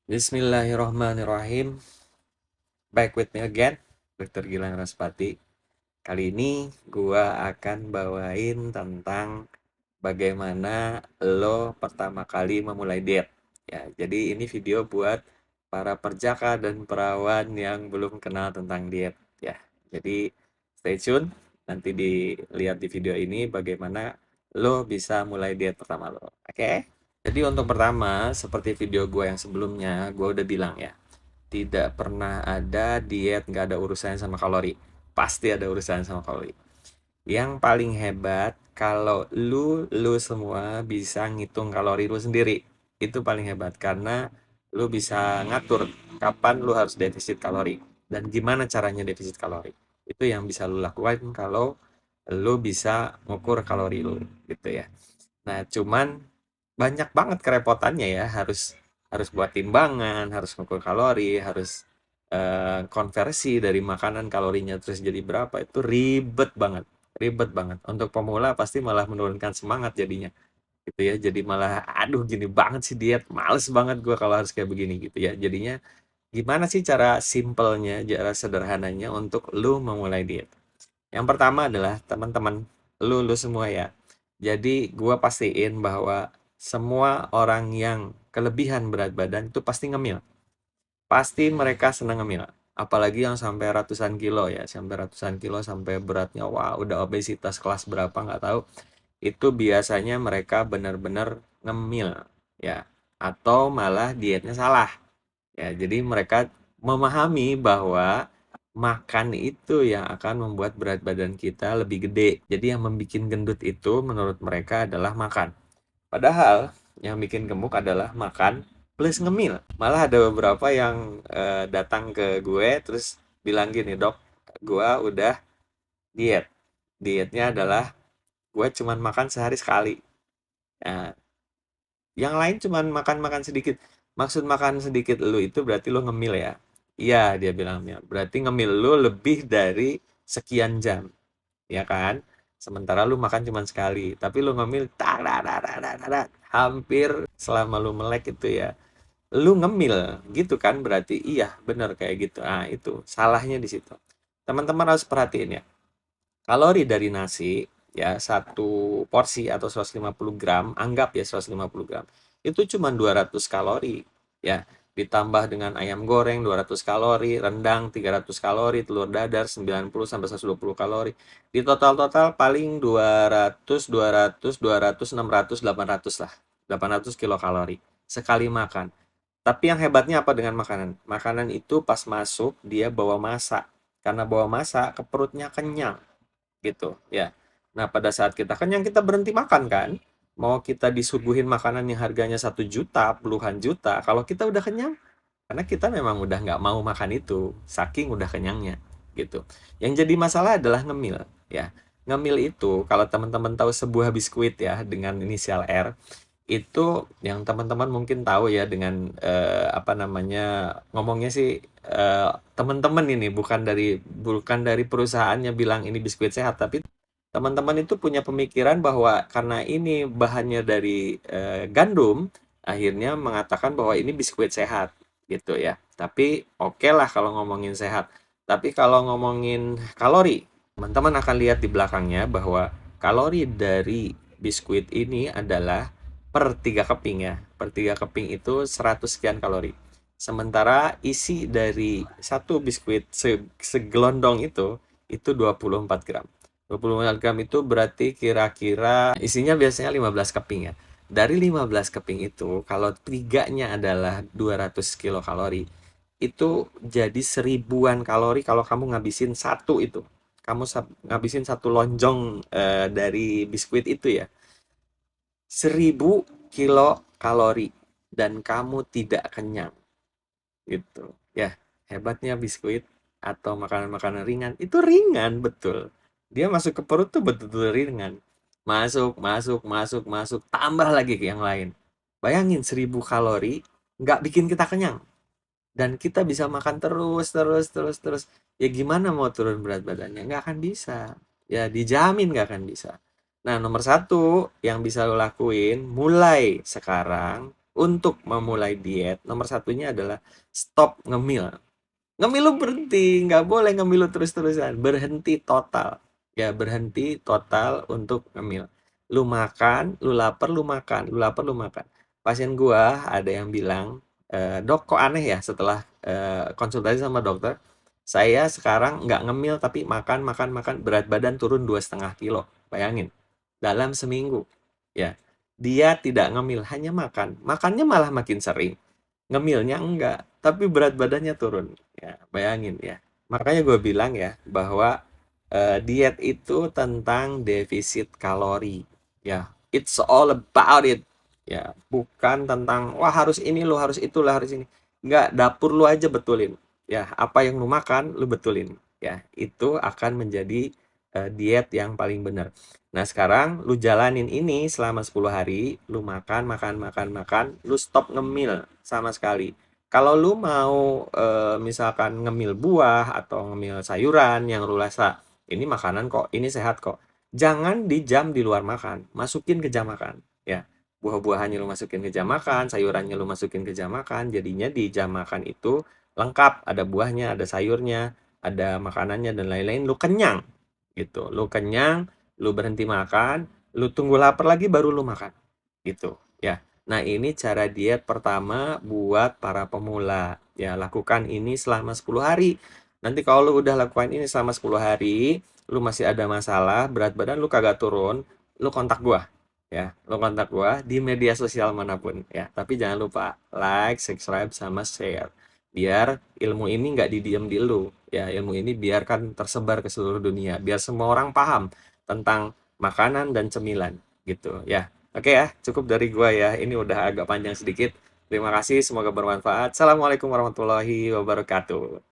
Bismillahirrahmanirrahim. Back with me again, Dr. Gilang Raspati. Kali ini gua akan bawain tentang bagaimana lo pertama kali memulai diet. Ya, jadi ini video buat para perjaka dan perawan yang belum kenal tentang diet. Ya, jadi stay tune. Nanti dilihat di video ini bagaimana lo bisa mulai diet pertama lo. Oke? Jadi untuk pertama, seperti video gue yang sebelumnya, gue udah bilang ya, tidak pernah ada diet nggak ada urusannya sama kalori. Pasti ada urusan sama kalori. Yang paling hebat kalau lu semua bisa ngitung kalori lu sendiri. Itu paling hebat karena lu bisa ngatur kapan lu harus defisit kalori dan gimana caranya defisit kalori. Itu yang bisa lu lakukan kalau lu bisa ngukur kalori lu gitu ya. Nah, cuman banyak banget kerepotannya ya, harus harus buat timbangan, harus ngukur kalori, harus konversi dari makanan kalorinya terus jadi berapa, itu ribet banget, ribet banget. Untuk pemula pasti malah menurunkan semangat jadinya, gitu ya. Jadi malah, aduh gini banget sih diet, males banget gue kalau harus kayak begini gitu ya. Jadinya gimana sih cara simpelnya, cara sederhananya untuk lu memulai diet? Yang pertama adalah teman-teman, lu semua ya. Jadi gua pastiin bahwa semua orang yang kelebihan berat badan itu pasti ngemil. Pasti mereka senang ngemil. Apalagi yang sampai ratusan kilo ya, sampai ratusan kilo sampai beratnya wah udah obesitas kelas berapa nggak tahu. Itu biasanya mereka benar-benar ngemil ya, atau malah dietnya salah. Ya, jadi mereka memahami bahwa makan itu yang akan membuat berat badan kita lebih gede. Jadi yang membuat gendut itu menurut mereka adalah makan. Padahal yang bikin gemuk adalah makan plus ngemil. Malah ada beberapa yang datang ke gue terus bilang gini, "Dok, gue udah diet. Dietnya adalah gue cuman makan sehari sekali." Nah, yang lain cuman makan-makan sedikit. Maksud makan sedikit lu itu berarti lu ngemil ya? Iya, dia bilang ngemil. Berarti ngemil lu lebih dari sekian jam, ya kan? Sementara lu makan cuman sekali, tapi lu ngemil tak hampir selama lu melek itu ya. Lu ngemil gitu kan? Berarti iya, bener kayak gitu. Ah, itu salahnya di situ. Teman-teman harus perhatiin ya. Kalori dari nasi ya satu porsi atau 150 gram, anggap ya 150 gram. Itu cuma 200 kalori ya. Ditambah dengan ayam goreng 200 kalori, rendang 300 kalori, telur dadar 90 sampai 120 kalori. Di total-total paling 200 200 200 600 800 lah. 800 kilokalori sekali makan. Tapi yang hebatnya apa dengan makanan? Makanan itu pas masuk dia bawa massa. Karena bawa massa ke perutnya kenyang gitu ya. Nah, pada saat kita kenyang kita berhenti makan kan? Mau kita disuguhin makanan yang harganya 1 juta, puluhan juta, kalau kita udah kenyang, karena kita memang udah nggak mau makan itu, saking udah kenyangnya gitu. Yang jadi masalah adalah ngemil ya. Ngemil itu kalau teman-teman tahu sebuah biskuit ya dengan inisial R, itu yang teman-teman mungkin tahu ya dengan apa namanya ngomongnya sih teman-teman ini bukan dari perusahaannya bilang ini biskuit sehat, tapi teman-teman itu punya pemikiran bahwa karena ini bahannya dari gandum, akhirnya mengatakan bahwa ini biskuit sehat gitu ya. Tapi oke lah kalau ngomongin sehat. Tapi kalau ngomongin kalori, teman-teman akan lihat di belakangnya bahwa kalori dari biskuit ini adalah per 3 keping ya. Per 3 keping itu 100 sekian kalori. Sementara isi dari satu biskuit segelondong itu 24 gram. 24 gram itu berarti kira-kira isinya biasanya 15 keping ya. Dari 15 keping itu, kalau tiganya adalah 200 kilokalori, itu jadi 1000-an kalori kalau kamu ngabisin satu itu. Kamu ngabisin satu lonjong dari biskuit itu ya. 1000 kilokalori dan kamu tidak kenyang gitu ya. Hebatnya biskuit atau makanan-makanan ringan itu ringan betul, dia masuk ke perut tuh betul-betul ringan, masuk masuk masuk masuk tambah lagi ke yang lain. Bayangin 1000 kalori nggak bikin kita kenyang dan kita bisa makan terus terus terus terus. Ya gimana mau turun berat badannya? Nggak akan bisa. Ya dijamin nggak akan bisa. Nah, nomor satu yang bisa lo lakuin mulai sekarang, untuk memulai diet, nomor satunya adalah stop ngemil. Ngemil lu berhenti, nggak boleh ngemil lu terus-terusan, berhenti total. Ya, berhenti total untuk ngemil. Lu makan, lu lapar, lu makan, lu lapar, lu makan. Pasien gua ada yang bilang, "Dok, kok aneh ya setelah konsultasi sama dokter, saya sekarang nggak ngemil tapi makan, makan, makan, berat badan turun 2,5 kilo." Bayangin, dalam seminggu. Ya, dia tidak ngemil, hanya makan. Makannya malah makin sering. Ngemilnya enggak, tapi berat badannya turun. Ya, bayangin ya. Makanya gue bilang ya, bahwa diet itu tentang defisit kalori. Ya, it's all about it. Ya, bukan tentang, wah harus ini lo, harus itu lo, harus ini. Enggak, dapur lu aja betulin. Ya, apa yang lu makan, lu betulin. Ya, itu akan menjadi diet yang paling benar. Nah, sekarang lu jalanin ini selama 10 hari, lu makan, makan, makan, makan, lu stop ngemil sama sekali. Kalau lu mau misalkan ngemil buah atau ngemil sayuran yang lu rasa ini makanan kok, ini sehat kok. Jangan di jam di luar makan, masukin ke jam makan, ya. Buah-buahannya lu masukin ke jam makan, sayurannya lu masukin ke jam makan, jadinya di jam makan itu lengkap, ada buahnya, ada sayurnya, ada makanannya dan lain-lain, lu kenyang gitu. Lu kenyang, lu berhenti makan, lu tunggu lapar lagi baru lu makan. Gitu, ya. Nah, ini cara diet pertama buat para pemula. Ya, lakukan ini selama 10 hari. Nanti kalau lu udah lakukan ini selama 10 hari, lu masih ada masalah, berat badan lu kagak turun, lu kontak gua. Ya, lu kontak gua di media sosial manapun ya. Tapi jangan lupa like, subscribe, sama share. Biar ilmu ini nggak didiem di lu. Ya, ilmu ini biarkan tersebar ke seluruh dunia. Biar semua orang paham tentang makanan dan cemilan gitu ya. Oke ya, cukup dari gua ya. Ini udah agak panjang sedikit. Terima kasih, semoga bermanfaat. Assalamualaikum warahmatullahi wabarakatuh.